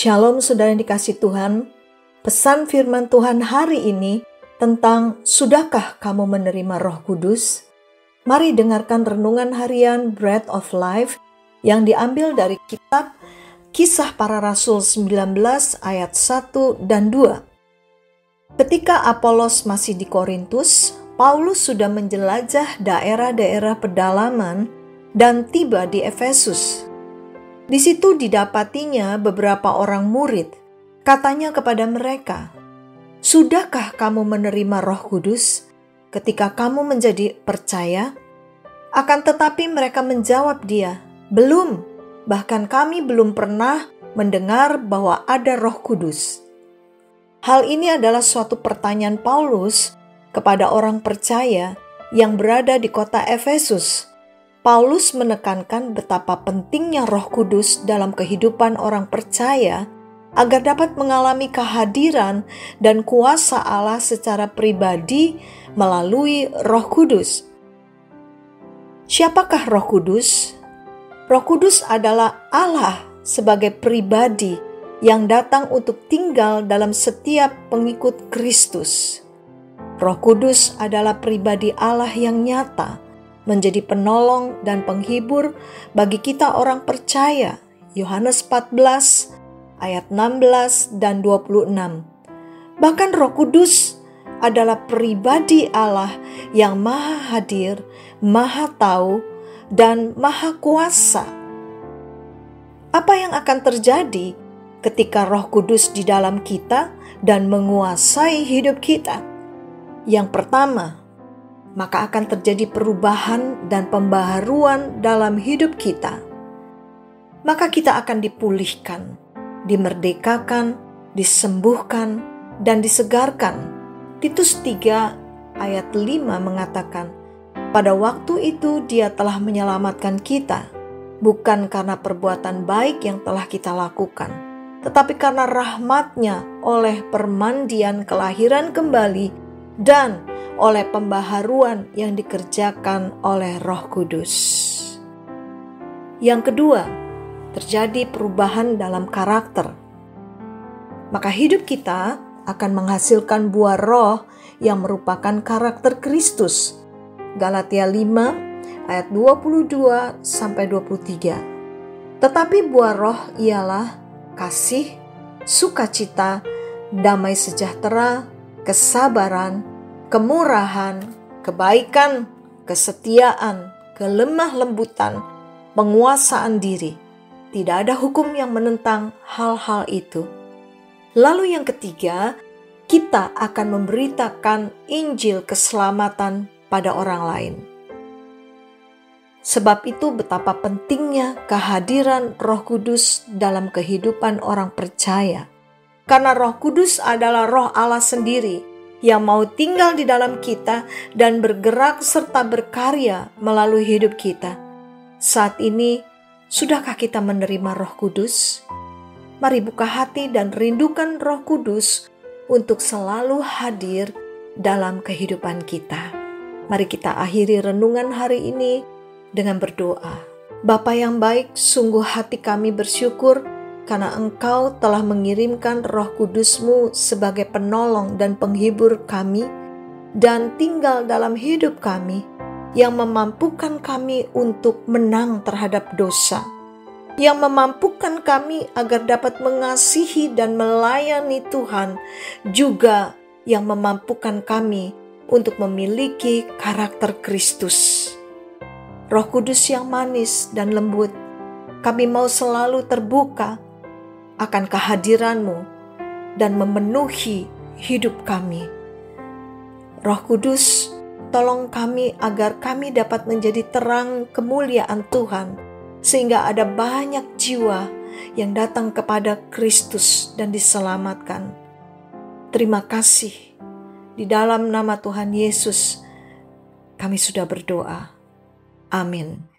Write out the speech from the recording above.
Shalom saudara yang dikasihi Tuhan. Pesan firman Tuhan hari ini tentang sudahkah kamu menerima Roh Kudus? Mari dengarkan renungan harian Bread of Life yang diambil dari kitab Kisah Para Rasul 19 ayat 1 dan 2. Ketika Apolos masih di Korintus, Paulus sudah menjelajah daerah-daerah pedalaman dan tiba di Efesus. Di situ didapatinya beberapa orang murid. Katanya kepada mereka, "Sudahkah kamu menerima Roh Kudus ketika kamu menjadi percaya?" Akan tetapi mereka menjawab dia, "Belum, bahkan kami belum pernah mendengar bahwa ada Roh Kudus." Hal ini adalah suatu pertanyaan Paulus kepada orang percaya yang berada di kota Efesus. Paulus menekankan betapa pentingnya Roh Kudus dalam kehidupan orang percaya agar dapat mengalami kehadiran dan kuasa Allah secara pribadi melalui Roh Kudus. Siapakah Roh Kudus? Roh Kudus adalah Allah sebagai pribadi yang datang untuk tinggal dalam setiap pengikut Kristus. Roh Kudus adalah pribadi Allah yang nyata, menjadi penolong dan penghibur bagi kita orang percaya. Yohanes 14 ayat 16 dan 26. Bahkan Roh Kudus adalah pribadi Allah yang maha hadir, maha tahu, dan maha kuasa. Apa yang akan terjadi ketika Roh Kudus di dalam kita dan menguasai hidup kita? Yang pertama, maka akan terjadi perubahan dan pembaharuan dalam hidup kita. Maka kita akan dipulihkan, dimerdekakan, disembuhkan, dan disegarkan. Titus 3 ayat 5 mengatakan, "Pada waktu itu Dia telah menyelamatkan kita, bukan karena perbuatan baik yang telah kita lakukan, tetapi karena rahmat-Nya oleh permandian kelahiran kembali dan oleh pembaharuan yang dikerjakan oleh Roh Kudus." Yang kedua, terjadi perubahan dalam karakter. Maka hidup kita akan menghasilkan buah roh yang merupakan karakter Kristus. Galatia 5 ayat 22 sampai 23. Tetapi buah roh ialah kasih, sukacita, damai sejahtera, kesabaran, kemurahan, kebaikan, kesetiaan, kelemah lembutan, penguasaan diri. Tidak ada hukum yang menentang hal-hal itu. Lalu yang ketiga, kita akan memberitakan Injil keselamatan pada orang lain. Sebab itu betapa pentingnya kehadiran Roh Kudus dalam kehidupan orang percaya. Karena Roh Kudus adalah Roh Allah sendiri yang mau tinggal di dalam kita dan bergerak serta berkarya melalui hidup kita. Saat ini, sudahkah kita menerima Roh Kudus? Mari buka hati dan rindukan Roh Kudus untuk selalu hadir dalam kehidupan kita. Mari kita akhiri renungan hari ini dengan berdoa. Bapa yang baik, sungguh hati kami bersyukur karena Engkau telah mengirimkan Roh Kudus-Mu sebagai penolong dan penghibur kami dan tinggal dalam hidup kami yang memampukan kami untuk menang terhadap dosa, yang memampukan kami agar dapat mengasihi dan melayani Tuhan, juga yang memampukan kami untuk memiliki karakter Kristus. Roh Kudus yang manis dan lembut, kami mau selalu terbuka akan kehadiran-Mu dan memenuhi hidup kami. Roh Kudus, tolong kami agar kami dapat menjadi terang kemuliaan Tuhan, sehingga ada banyak jiwa yang datang kepada Kristus dan diselamatkan. Terima kasih. Di dalam nama Tuhan Yesus, kami sudah berdoa. Amin.